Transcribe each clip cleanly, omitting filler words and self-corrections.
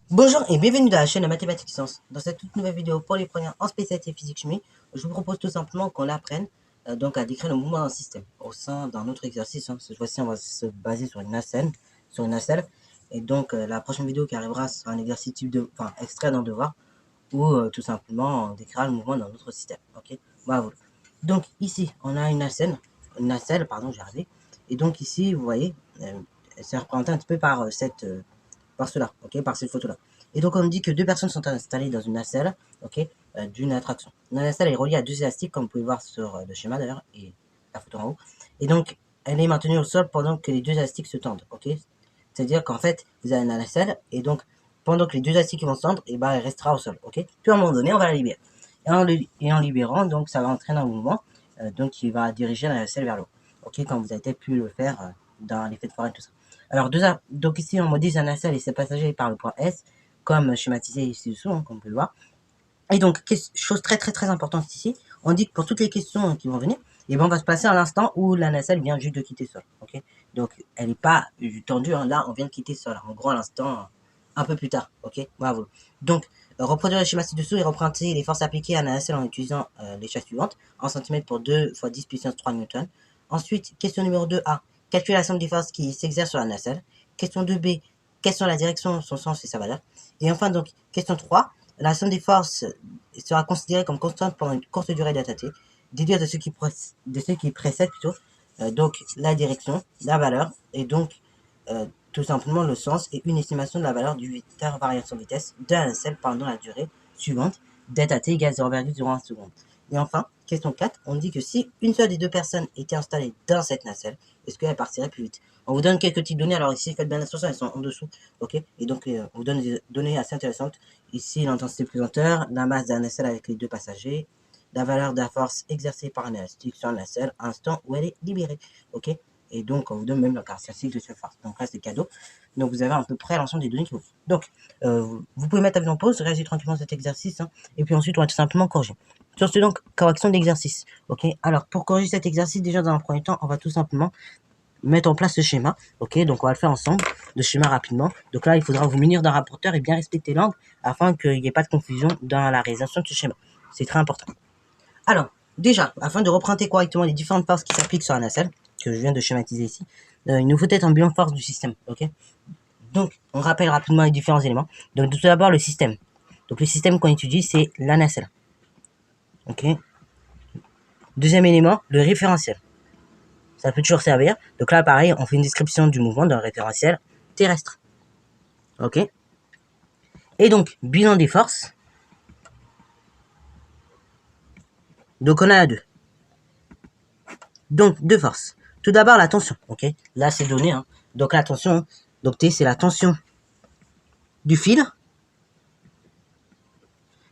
Bonjour et bienvenue dans la chaîne de Mathématiques Sciences. Dans cette toute nouvelle vidéo pour les premiers en spécialité physique-chimie, je vous propose tout simplement qu'on apprenne donc à décrire le mouvement d'un système au sein d'un autre exercice. Cette fois-ci, on va se baser sur une nacelle. Et donc la prochaine vidéo qui arrivera sera un exercice type de, extrait d'un devoir où tout simplement on décrira le mouvement d'un autre système. Ok, voilà. Donc ici, on a une nacelle, pardon, j'ai arrivé. Et donc ici, vous voyez, c'est représenté un petit peu par par cela, ok, par cette photo-là. Et donc on me dit que deux personnes sont installées dans une nacelle, ok, d'une attraction. La nacelle est reliée à deux élastiques, comme vous pouvez voir sur le schéma d'ailleurs, et la photo en haut. Et donc elle est maintenue au sol pendant que les deux élastiques se tendent, ok. C'est-à-dire qu'en fait, vous avez la nacelle, et donc pendant que les deux élastiques vont se tendre, et ben elle restera au sol, ok. Puis à un moment donné, on va la libérer. Et en libérant, donc ça va entraîner un mouvement, donc qui va diriger la nacelle vers le haut, ok, comme vous avez peut-être pu le faire dans l'effet de forêt et tout ça. Alors, donc ici, on modifie un nacelle et ses passagers par le point S, comme schématisé ici dessous, comme vous pouvez le voir. Et donc, chose très importante ici, on dit que pour toutes les questions qui vont venir, et ben on va se passer à l'instant où la nacelle vient juste de quitter le sol. Ok, donc, elle n'est pas tendue, hein, là, on vient de quitter le sol. En gros, à l'instant, un peu plus tard. Ok, bravo. Donc, reproduire le schéma ci-dessous et représenter les forces appliquées à la nacelle en utilisant les choses suivantes. En centimètres pour 2 fois 10 puissance 3 newtons. Ensuite, question numéro 2A. Calculer la somme des forces qui s'exercent sur la nacelle. Question 2B. Quelle sont la direction, son sens et sa valeur. Et enfin, donc, question 3. La somme des forces sera considérée comme constante pendant une courte durée data t. Déduire de ce qui précède plutôt. Donc, la direction, la valeur, et donc, tout simplement le sens et une estimation de la valeur du vecteur variation de vitesse de la nacelle pendant la durée suivante, delta t égale 0,01 seconde. Et enfin, question 4, on dit que si une seule des deux personnes était installée dans cette nacelle, est-ce qu'elle partirait plus vite? On vous donne quelques petites données, alors ici, faites bien attention, elles sont en dessous, ok? Et donc, on vous donne des données assez intéressantes. Ici, l'intensité de pesanteur, la masse de la nacelle avec les deux passagers, la valeur de la force exercée par un élastique sur la nacelle à l'instant où elle est libérée, ok? Et donc, on vous donne même la caractéristique de cette force. Donc là, c'est cadeau. Donc, vous avez à peu près l'ensemble des données qu'il vous faut. Donc, vous pouvez mettre la vidéo en pause, réaliser tranquillement cet exercice, et puis ensuite, on va tout simplement corriger. Sur ce, donc, correction d'exercice. Ok. Alors, pour corriger cet exercice, déjà, dans un premier temps, on va tout simplement mettre en place ce schéma. Ok. Donc, on va le faire ensemble, le schéma rapidement. Donc là, il faudra vous munir d'un rapporteur et bien respecter l'angle afin qu'il n'y ait pas de confusion dans la réalisation de ce schéma. C'est très important. Alors, déjà, afin de représenter correctement les différentes forces qui s'appliquent sur la nacelle, que je viens de schématiser ici, il nous faut être un bilan de force du système, ok? Donc, on rappelle rapidement les différents éléments. Donc, tout d'abord, le système. Donc, le système qu'on étudie, c'est la nacelle. Ok? Deuxième élément, le référentiel. Ça peut toujours servir. Donc là, pareil, on fait une description du mouvement d'un référentiel terrestre. Ok? Et donc, bilan des forces. Donc, on a deux. Donc, deux forces. Tout d'abord, la tension. Ok? Là, c'est donné. Hein. Donc, la tension. Donc, T, c'est la tension du fil.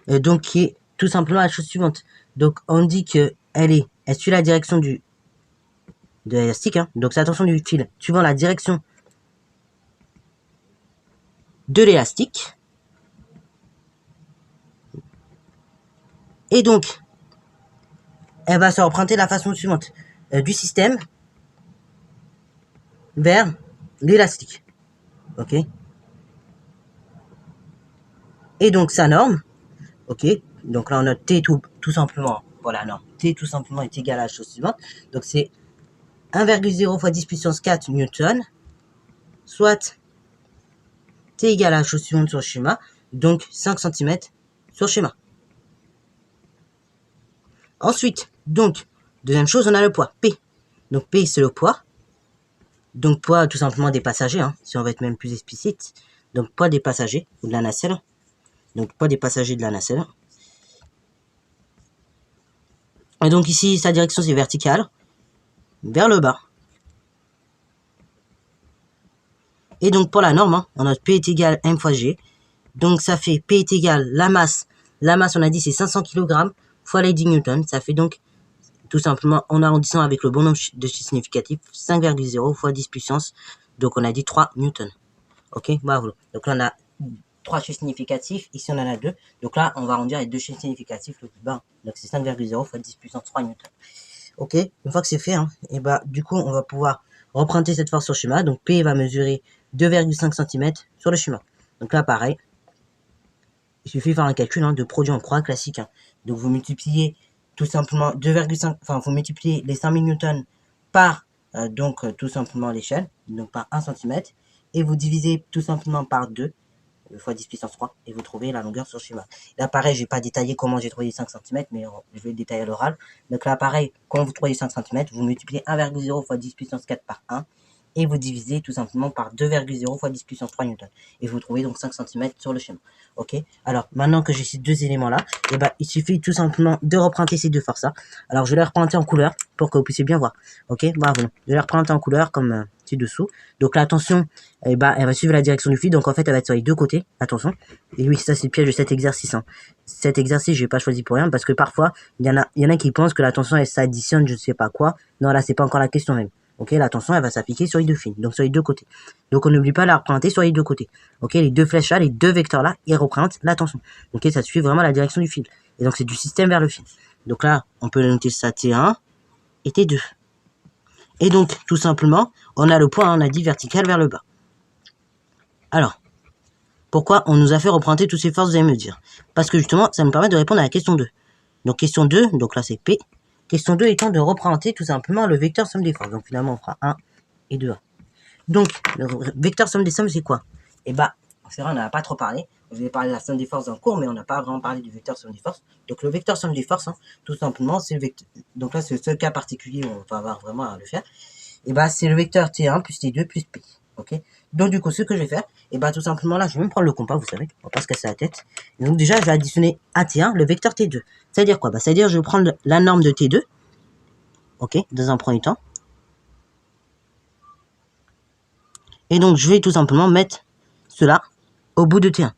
Donc, qui est tout simplement la chose suivante. Donc, on dit que elle suit la direction de l'élastique. Hein. Donc, c'est la tension du fil suivant la direction de l'élastique. Et donc, elle va se représenter de la façon suivante. Du système vers l'élastique. Ok? Et donc, sa norme. Ok? Donc là, on note T tout simplement. Voilà, non. T tout simplement est égal à la chose suivante. Donc, c'est 1,0 fois 10 puissance 4 newton. Soit T égale à la chose suivante sur le schéma. Donc, 5 cm sur le schéma. Ensuite, donc, deuxième chose, on a le poids. P. Donc, P, c'est le poids. Donc, poids tout simplement des passagers. Hein, si on veut être même plus explicite. Donc, poids des passagers ou de la nacelle. Donc, poids des passagers de la nacelle. Et donc, ici, sa direction, c'est verticale. Vers le bas. Et donc, pour la norme, hein, on a P est égal à M fois G. Donc, ça fait P est égal la masse. La masse, on a dit, c'est 500 kg fois les 10 newtons. Ça fait donc, tout simplement, en arrondissant avec le bon nombre de chiffres significatifs, 5,0 fois 10 puissance. Donc, on a dit 3 newtons. Ok, bravo. Donc là, on a 3 chiffres significatifs. Ici, on en a 2. Donc là, on va arrondir les deux chiffres significatifs le plus bas. Donc, c'est 5,0 fois 10 puissance 3 newtons. Ok, une fois que c'est fait, hein, et bah du coup on va pouvoir représenter cette force sur le schéma. Donc P va mesurer 2,5 cm sur le schéma. Donc là pareil, il suffit de faire un calcul de produit en croix classique. Donc vous multipliez tout simplement 2,5, enfin vous multipliez les 5000 newtons par tout simplement l'échelle, donc par 1 cm, et vous divisez tout simplement par 2 fois 10 puissance 3, et vous trouvez la longueur sur le schéma. Là, pareil, je vais pas détailler comment j'ai trouvé les 5 cm, mais je vais le détailler à l'oral. Donc là, pareil, quand vous trouvez les 5 cm, vous multipliez 1,0 fois 10 puissance 4 par 1, et vous divisez tout simplement par 2,0 fois 10 puissance 3 newtons. Et vous trouvez donc 5 cm sur le schéma. Ok. Alors, maintenant que j'ai ces deux éléments-là, et il suffit tout simplement de représenter ces deux forces-là. Alors, je vais les représenter en couleur pour que vous puissiez bien voir. Ok. Bravo. Je vais les représenter en couleur comme ci-dessous. Donc, la tension, elle va suivre la direction du fil. Donc, en fait, elle va être sur les deux côtés. Attention. Et oui, ça, c'est le piège de cet exercice. Cet exercice, je n'ai pas choisi pour rien parce que parfois, il y en a qui pensent que la tension, elle s'additionne, je ne sais pas quoi. Non, là, c'est pas encore la question même. Ok, la tension, elle va s'appliquer sur les deux fils, donc sur les deux côtés. Donc, on n'oublie pas de la représenter sur les deux côtés. Ok, les deux flèches là, les deux vecteurs là, ils représentent la tension. Ok, ça suit vraiment la direction du fil. Et donc, c'est du système vers le fil. Donc là, on peut noter ça T1 et T2. Et donc, tout simplement, on a le point, on a dit vertical vers le bas. Alors, pourquoi on nous a fait représenter toutes ces forces, vous allez me dire? Parce que justement, ça nous permet de répondre à la question 2. Donc, question 2, donc là c'est P. Question 2 étant de représenter tout simplement le vecteur somme des forces. Donc, finalement, on fera 1 et 2. Donc, le vecteur somme des sommes, c'est quoi? Eh bah, c'est vrai, on n'a pas trop parlé. Je vais parler de la somme des forces dans le cours, mais on n'a pas vraiment parlé du vecteur somme des forces. Donc, le vecteur somme des forces, tout simplement, c'est le vecteur. Donc là, c'est le seul cas particulier où on va avoir vraiment à le faire. Et bah, c'est le vecteur T1 plus T2 plus P. Ok. Donc, du coup, ce que je vais faire, et bah, tout simplement, là, je vais même prendre le compas, vous savez, on va pas se casser la tête. Et donc, déjà, je vais additionner à T1 le vecteur T2. Ça veut dire quoi? Bah, ça veut dire, je vais prendre la norme de T2. Ok, dans un premier temps. Et donc, je vais tout simplement mettre cela au bout de T1.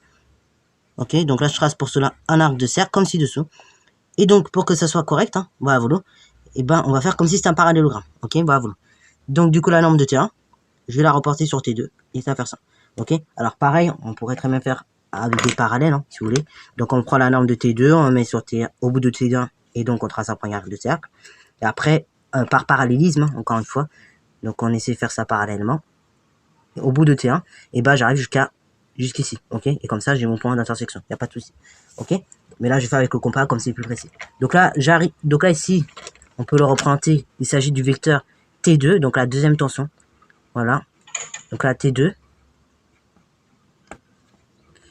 Ok, donc là, je trace pour cela un arc de cercle, comme ci-dessous. Et donc, pour que ça soit correct, voilà, voilà, et ben, on va faire comme si c'était un parallélogramme. Ok, voilà, voilà. Donc, du coup, la norme de T1, je vais la reporter sur T2, et ça va faire ça. Ok, alors pareil, on pourrait très bien faire avec des parallèles, si vous voulez. Donc, on prend la norme de T2, on met sur T1, au bout de T1, et donc on trace un premier arc de cercle. Et après, par parallélisme, encore une fois, donc on essaie de faire ça parallèlement. Et au bout de T1, et ben, j'arrive jusqu'ici, ok. Et comme ça, j'ai mon point d'intersection, il n'y a pas de souci, ok. Mais là, je vais faire avec le compas, comme c'est plus précis. Donc là, j'arrive. Donc là, ici, on peut le représenter. Il s'agit du vecteur T2, donc la deuxième tension. Voilà. Donc là, T2.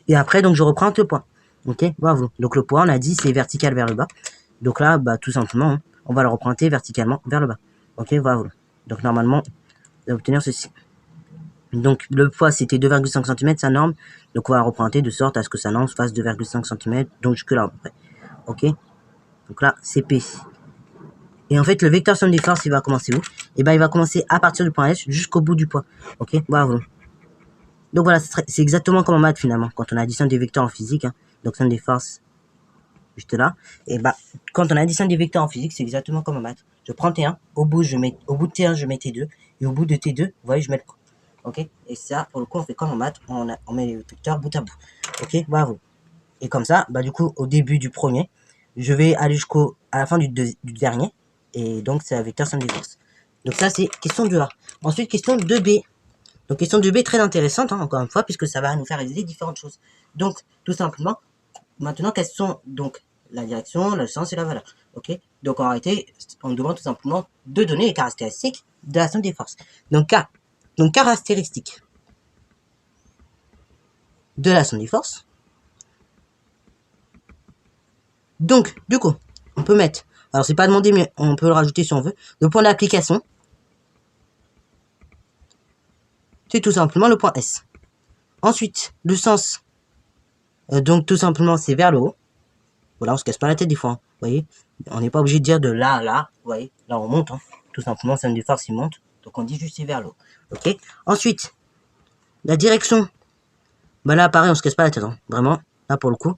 Et après, donc, je représente le point. Ok, bravo. Donc le point, on a dit, c'est vertical vers le bas. Donc là, bah, tout simplement, on va le représenter verticalement vers le bas. Ok, bravo. Donc normalement, on va obtenir ceci. Donc le poids c'était 2,5 cm sa norme. Donc on va représenter de sorte à ce que sa norme fasse 2,5 cm. Donc jusque là à peu près. Ok. Donc là c'est P. Et en fait le vecteur somme des forces il va commencer où? Et ben il va commencer à partir du point S jusqu'au bout du poids. Ok. Bravo. Donc voilà, c'est exactement comme en maths finalement. Quand on additionne des vecteurs en physique. Donc somme des forces juste là. Et bah quand on additionne des vecteurs en physique c'est exactement comme en maths. Je prends T1. Au bout de T1 je mets T2. Et au bout de T2 vous voyez je mets le point. Ok, et ça, pour le coup, on fait comme en maths, on met les vecteurs bout à bout. Ok, bravo. Et comme ça, bah du coup, au début du premier, je vais aller à la fin du dernier, et donc c'est la vecteur somme des forces. Donc ça, c'est question 2A. Ensuite, question 2B. Donc question 2B très intéressante, encore une fois, puisque ça va nous faire réaliser différentes choses. Donc, tout simplement, maintenant, quelles sont donc la direction, le sens et la valeur. Ok, donc en réalité, on nous demande tout simplement de donner les caractéristiques de la somme des forces. Donc, caractéristiques de la somme des forces. Donc, du coup, on peut mettre, alors c'est pas demandé, mais on peut le rajouter si on veut, le point d'application, c'est tout simplement le point S. Ensuite, le sens, donc tout simplement, c'est vers le haut. Voilà, on se casse pas la tête des fois, vous voyez. On n'est pas obligé de dire de là à là, vous voyez. Là, on monte, tout simplement, somme des forces, il monte. Donc, on dit juste c'est vers le haut. Ok. Ensuite, la direction, bah là, pareil, on se casse pas la tête, vraiment, là, pour le coup.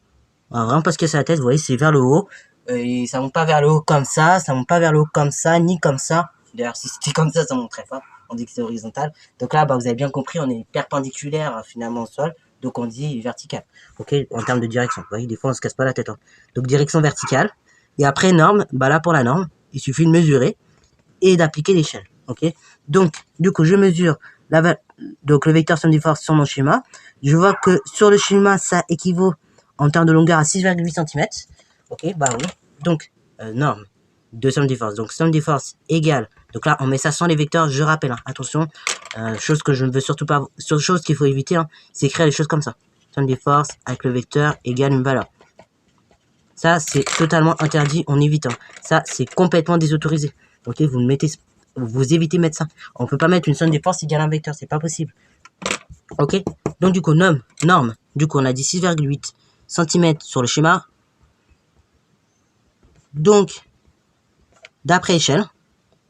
On va vraiment pas se casser la tête, vous voyez, c'est vers le haut. Et ça monte pas vers le haut comme ça monte pas vers le haut comme ça, ni comme ça. D'ailleurs, si c'était comme ça monterait pas. On dit que c'est horizontal. Donc là, bah, vous avez bien compris, on est perpendiculaire finalement au sol. Donc on dit vertical. Ok, en termes de direction. Vous voyez, des fois, on se casse pas la tête. Donc direction verticale. Et après, norme, bah là, pour la norme, il suffit de mesurer. et d'appliquer l'échelle. Ok. Donc, du coup, je mesure donc le vecteur somme des forces sur mon schéma. Je vois que sur le schéma, ça équivaut en termes de longueur à 6,8 cm. Ok, bah oui. Donc, norme de somme des forces. Donc, somme des forces égale. Donc là, on met ça sans les vecteurs. Je rappelle, hein, attention, chose que je ne veux surtout pas. Chose qu'il faut éviter, hein, c'est écrire les choses comme ça. Somme des forces avec le vecteur égale une valeur. Ça, c'est totalement interdit. On évite. Hein. Ça, c'est complètement désautorisé. Ok, vous évitez de mettre ça. On peut pas mettre une somme des forces égale un vecteur. C'est pas possible. Ok. Donc du coup, norme. Du coup, on a dit 6,8 cm sur le schéma. Donc, d'après échelle,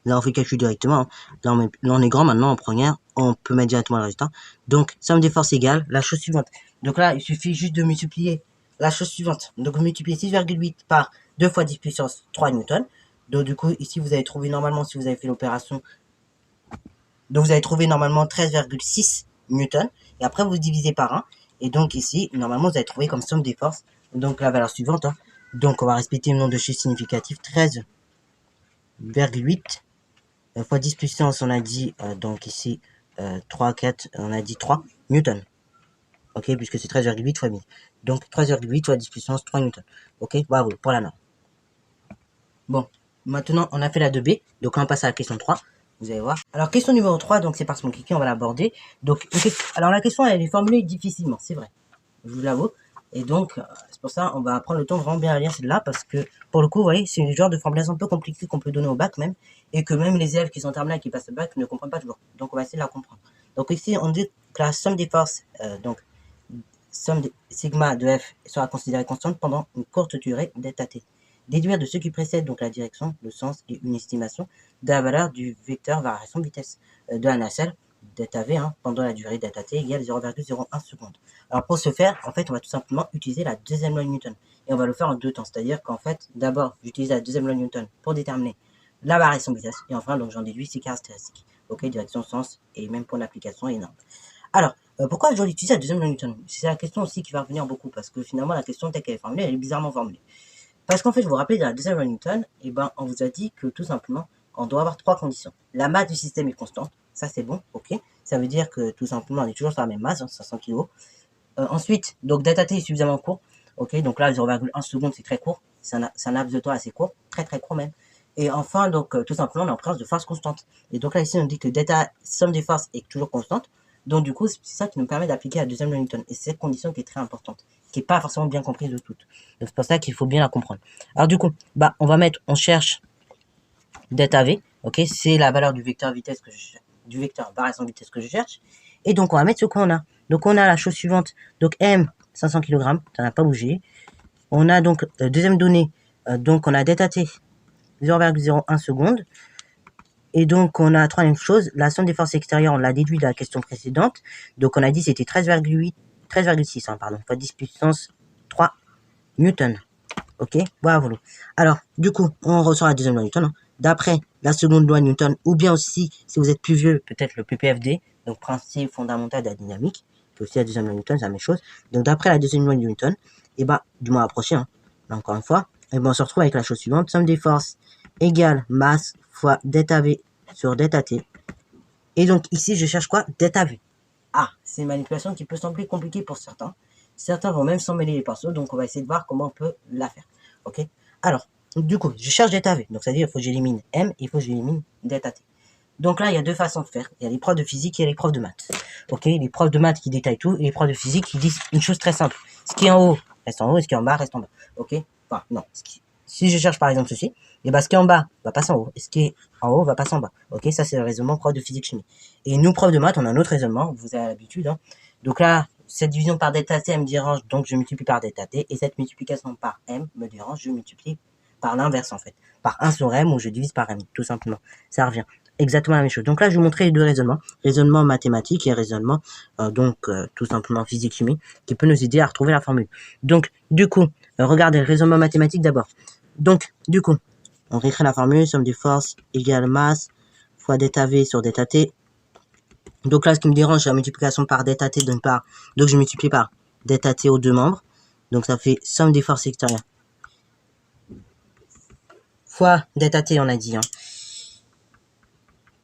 là on fait calcul directement. Hein. Là, on est grand maintenant en première. On peut mettre directement le résultat. Donc, somme des forces égale la chose suivante. Donc là, il suffit juste de multiplier la chose suivante. Donc, vous multipliez 6,8 par 2 fois 10 puissance 3 newtons. Donc, du coup, ici, vous avez trouvé normalement, si vous avez fait l'opération, donc vous avez trouvé normalement 13,6 newtons. Et après, vous divisez par 1. Et donc, ici, normalement, vous avez trouvé comme somme des forces. Donc, la valeur suivante. Hein. Donc, on va respecter le nombre de chiffres significatifs. 13,8 fois 10 puissance, on a dit, donc ici, 3, 4, on a dit 3 newtons. Ok, puisque c'est 13,8 fois 1000. Donc, 13,8 fois 10 puissance 3 newtons. Ok, bravo, pour la norme. Bon, maintenant, on a fait la 2B. Donc, on passe à la question 3. Vous allez voir. Alors, question numéro 3, donc c'est par mon cliquet, on va l'aborder. Donc, alors la question, elle est formulée difficilement, c'est vrai. Je vous l'avoue. Et donc, c'est pour ça, on va prendre le temps de vraiment bien lire celle-là, parce que, pour le coup, vous voyez, c'est une genre de formulation un peu compliquée qu'on peut donner au bac même, et que même les élèves qui sont terminés et qui passent le bac ne comprennent pas toujours. Donc, on va essayer de la comprendre. Donc, ici, on dit que la somme des forces, donc, somme des sigma de F sera considérée constante pendant une courte durée d'état t. Déduire de ce qui précède, donc la direction, le sens et une estimation de la valeur du vecteur variation de vitesse de la nacelle d'état V hein, pendant la durée d'état t égale 0,01 secondes. Alors pour ce faire, en fait, on va tout simplement utiliser la deuxième loi de Newton. Et on va le faire en deux temps. C'est-à-dire qu'en fait, d'abord, j'utilise la deuxième loi de Newton pour déterminer la variation de vitesse. Et enfin, donc j'en déduis ses caractéristiques. Ok, direction, sens et même point d'application et norme. Alors, pourquoi je dois utiliser la deuxième loi de Newton? C'est la question aussi qui va revenir beaucoup. Parce que finalement, la question telle qu'elle est formulée, elle est bizarrement formulée. Parce qu'en fait, je vous rappelle, dans la deuxième loi de Newton, eh ben, on vous a dit que tout simplement, on doit avoir trois conditions. La masse du système est constante. Ça, c'est bon. Ok. Ça veut dire que tout simplement, on est toujours sur la même masse, hein, 500 kg. Ensuite, donc data t est suffisamment court. Ok, donc là 0,1 seconde c'est très court, c'est un laps de temps assez court, très très court même. Et enfin, donc tout simplement on est en présence de force constante. Et donc là ici on dit que data somme des forces est toujours constante. Donc du coup c'est ça qui nous permet d'appliquer la deuxième loi de Newton. Et c'est cette condition qui est très importante, qui n'est pas forcément bien comprise de toutes. Donc c'est pour ça qu'il faut bien la comprendre. Alors du coup, bah on cherche data v. Ok, c'est la valeur du vecteur vitesse que du vecteur variation de vitesse que je cherche. Et donc, on va mettre ce qu'on a. Donc, on a la chose suivante. Donc, M, 500 kg, ça n'a pas bougé. On a donc, deuxième donnée, donc on a delta T, 0,01 seconde. Et donc, on a troisième chose, la somme des forces extérieures, on l'a déduit de la question précédente. Donc, on a dit c'était 13,6, hein, pardon, fois 10 puissance 3 newton. Ok, voilà. Alors, du coup, on ressort la deuxième loi de Newton. Hein. D'après la seconde loi de Newton, ou bien aussi, si vous êtes plus vieux, peut-être le PPFD, donc principe fondamental de la dynamique, qui est aussi la deuxième loi de Newton, c'est la même chose. Donc, d'après la deuxième loi de Newton, et bah, du moins approché, hein, là, encore une fois, et ben, on se retrouve avec la chose suivante, somme des forces égale masse fois delta V sur delta T. Et donc, ici, je cherche quoi? Delta V. Ah, c'est une manipulation qui peut sembler compliquée pour certains. Certains vont même s'en mêler les pinceaux, donc on va essayer de voir comment on peut la faire. Ok. Alors, du coup, je cherche delta V. Donc, c'est-à-dire il faut que j'élimine M, il faut que j'élimine delta T. Donc là, il y a deux façons de faire. Il y a les profs de physique et les profs de maths. Ok, les profs de maths qui détaillent tout et les profs de physique qui disent une chose très simple. Ce qui est en haut reste en haut et ce qui est en bas reste en bas. Ok. Enfin, non. Si je cherche par exemple ceci, et ben ce qui est en bas va passer en haut et ce qui est en haut va passer en bas. Ok, ça c'est le raisonnement prof de physique chimie. Et nous profs de maths, on a un autre raisonnement. Vous avez l'habitude. Hein. Donc là, cette division par delta t me dérange, donc je multiplie par delta t. Et cette multiplication par m me dérange, je multiplie par l'inverse en fait. Par 1 sur m ou je divise par m, tout simplement. Ça revient exactement la même chose. Donc là, je vais vous montrer les deux raisonnements. Raisonnement mathématique et raisonnement, tout simplement physique-chimie, qui peut nous aider à retrouver la formule. Donc, du coup, regardez le raisonnement mathématique d'abord. Donc, du coup, on réécrit la formule, somme des forces égale masse fois delta V sur delta T. Donc là, ce qui me dérange, c'est la multiplication par delta T d'une part. Donc, je multiplie par delta T aux deux membres. Donc, ça fait somme des forces extérieures fois delta T, on a dit. Hein.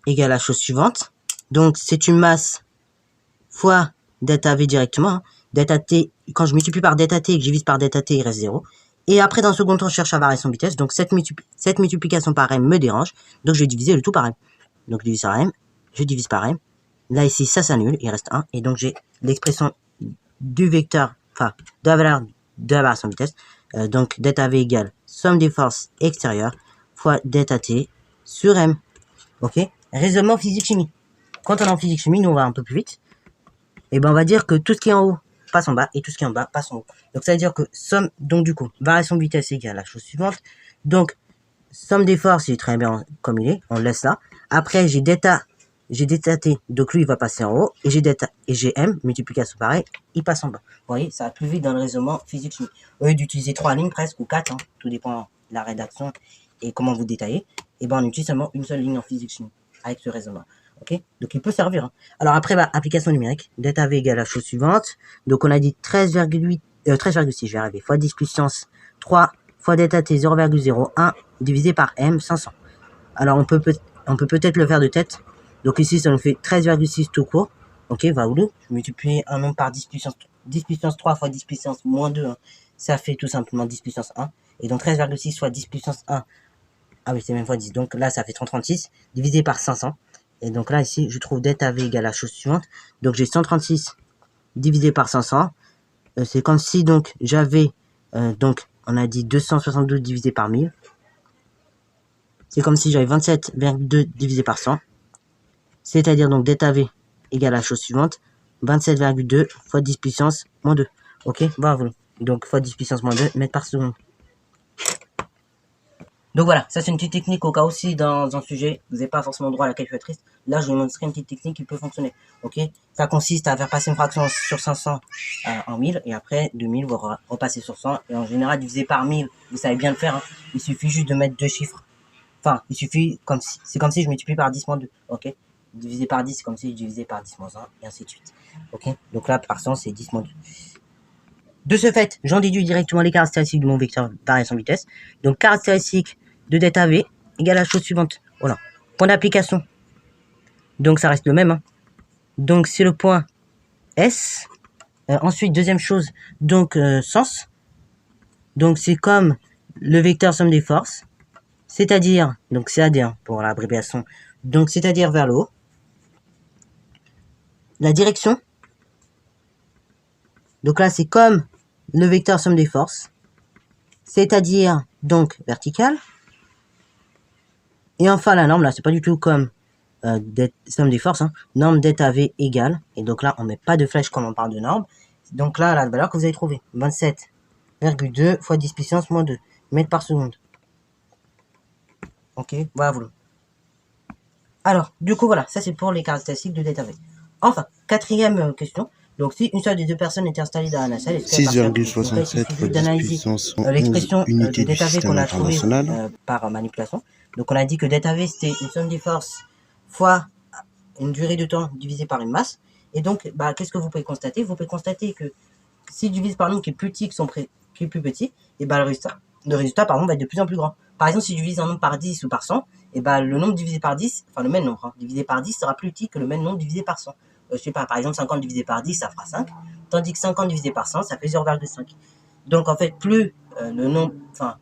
égale la chose suivante. Donc, c'est une masse fois delta V directement. Hein. Delta T, quand je multiplie par delta T et que je divise par delta T, il reste 0. Et après, dans le second temps, je cherche la variation de vitesse. Donc, cette multiplication par M me dérange. Donc, je vais diviser le tout par M. Donc, je divise par M. Je divise par M. Là, ici, ça s'annule. Il reste 1. Et donc, j'ai l'expression du vecteur, enfin, de la valeur de la variation de vitesse. Donc, delta V égale somme des forces extérieures fois delta T sur M. Ok? Raisonnement physique-chimie. Quand on est en physique-chimie, nous, on va un peu plus vite. Et ben, on va dire que tout ce qui est en haut passe en bas et tout ce qui est en bas passe en haut. Donc, ça veut dire que somme, donc du coup, variation de vitesse égale la chose suivante. Donc, somme des forces, il est très bien comme il est, on le laisse là. Après, j'ai delta T, donc lui, il va passer en haut. Et j'ai delta, et j'ai M, multiplication pareil, il passe en bas. Vous voyez, ça va plus vite dans le raisonnement physique-chimie. Au lieu d'utiliser 3 lignes presque, ou 4, hein, tout dépend de la rédaction et comment vous détaillez, et ben on utilise seulement une seule ligne en physique-chimie avec ce raisonnement. Ok, donc il peut servir. Hein. Alors après, bah, application numérique, delta V égale la chose suivante. Donc on a dit 13,6, je vais arriver, fois 10 puissance 3 fois delta T 0,01 divisé par M 500. Alors on peut peut-être le faire de tête. Donc ici, ça nous fait 13,6 tout court. Ok, va où je multiplie un nombre par 10 puissance 3 fois 10 puissance moins 2. Hein. Ça fait tout simplement 10 puissance 1. Et donc 13,6 fois 10 puissance 1. Ah oui, c'est même fois 10. Donc là, ça fait 136 divisé par 500. Et donc là, ici, je trouve delta V égale la chose suivante. Donc j'ai 136 divisé par 500. C'est comme si donc j'avais, donc on a dit 272 divisé par 1000. C'est comme si j'avais 27,2 divisé par 100. C'est-à-dire donc delta V égale la chose suivante. 27,2 fois 10 puissance moins 2. Ok, bravo. Donc fois 10 puissance moins 2 mètres par seconde. Donc voilà, ça c'est une petite technique au cas aussi dans un sujet, vous n'avez pas forcément droit à la calculatrice. Là, je vous montrerai une petite technique qui peut fonctionner. Ok, ça consiste à faire passer une fraction sur 500 en 1000 et après de 1000 vous repassez sur 100 et en général divisé par 1000, vous savez bien le faire. Hein. Il suffit juste de mettre deux chiffres. Enfin, il suffit comme si c'est comme si je multiplie par 10 moins 2. Ok, divisé par 10, c'est comme si je divisais par 10 moins 1 et ainsi de suite. Ok, donc là par 100 c'est 10 moins 2. De ce fait, j'en déduis directement les caractéristiques de mon vecteur variation vitesse. Donc caractéristiques de delta V égale la chose suivante. Voilà. Point d'application. Donc ça reste le même. Hein. Donc c'est le point S. Ensuite, deuxième chose, donc sens. Donc c'est comme le vecteur somme des forces. C'est-à-dire, donc c'est AD hein, pour l'abréviation. Donc c'est-à-dire vers le haut. La direction. Donc là c'est comme le vecteur somme des forces. C'est-à-dire donc vertical. Et enfin, la norme, là, c'est pas du tout comme somme des forces. Hein. Norme delta V égale. Et donc là, on met pas de flèche comme on parle de norme. Donc là, la valeur que vous avez trouvée. 27,2 fois 10 puissance moins 2 mètres par seconde. Ok, voilà. Alors, du coup, voilà. Ça, c'est pour les caractéristiques de delta V. Enfin, quatrième question. Donc, si une seule des deux personnes était installée dans la salle, 6,67 fois 10 puissance 11 unités du système international. Par manipulation. Donc, on a dit que delta V, c'était une somme des forces fois une durée de temps divisée par une masse. Et donc, bah, qu'est-ce que vous pouvez constater? Vous pouvez constater que si je divise par un nombre qui est plus petit qui est plus petit, et bah, le résultat pardon, va être de plus en plus grand. Par exemple, si je divise un nombre par 10 ou par 100, et bah, le nombre divisé par 10, enfin le même nombre, hein, divisé par 10 sera plus petit que le même nombre divisé par 100. Je sais pas, par exemple, 50 divisé par 10, ça fera 5, tandis que 50 divisé par 100, ça fait 0,5. Donc, en fait, plus le nombre, enfin,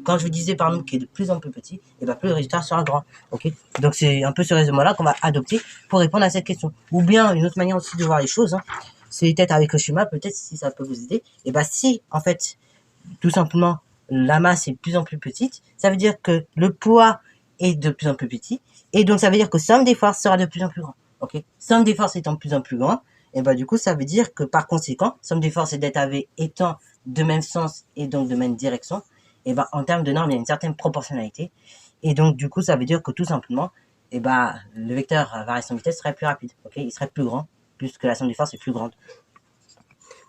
quand je vais diviser par un nombre qui est de plus en plus petit, et ben plus le résultat sera grand. Ok. Donc c'est un peu ce raisonnement-là qu'on va adopter pour répondre à cette question. Ou bien une autre manière aussi de voir les choses, hein, c'est peut-être avec le schéma, peut-être si ça peut vous aider. Et ben si en fait tout simplement la masse est de plus en plus petite, ça veut dire que le poids est de plus en plus petit, et donc ça veut dire que somme des forces sera de plus en plus grand. Ok. Somme des forces étant de plus en plus grand, et ben du coup ça veut dire que par conséquent, somme des forces et delta V étant de même sens et donc de même direction, et ben en termes de normes, il y a une certaine proportionnalité. Et donc, du coup, ça veut dire que tout simplement, et ben le vecteur variation de vitesse serait plus rapide. Ok, il serait plus grand, puisque la somme des forces est plus grande.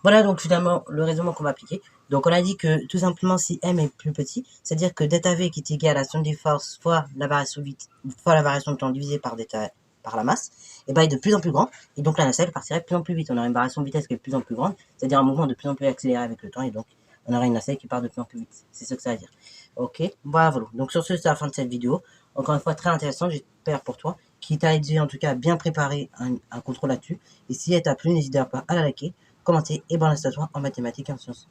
Voilà donc finalement le raisonnement qu'on va appliquer. Donc on a dit que tout simplement si m est plus petit, c'est-à-dire que delta v qui est égal à la somme des forces fois la variation de temps divisé par la masse, et ben est de plus en plus grand. Et donc la nacelle partirait de plus en plus vite. On aurait une variation de vitesse qui est de plus en plus grande, c'est-à-dire un mouvement de plus en plus accéléré avec le temps, et donc on aurait une nacelle qui part de plus en plus vite. C'est ce que ça veut dire. Ok, voilà. Donc sur ce, c'est la fin de cette vidéo. Encore une fois, très intéressant, j'espère pour toi. qui t'a aidé en tout cas à bien préparer un contrôle là-dessus. Et si elle t'a plu, n'hésite pas à la liker, commenter et bon reste à toi en mathématiques et en sciences.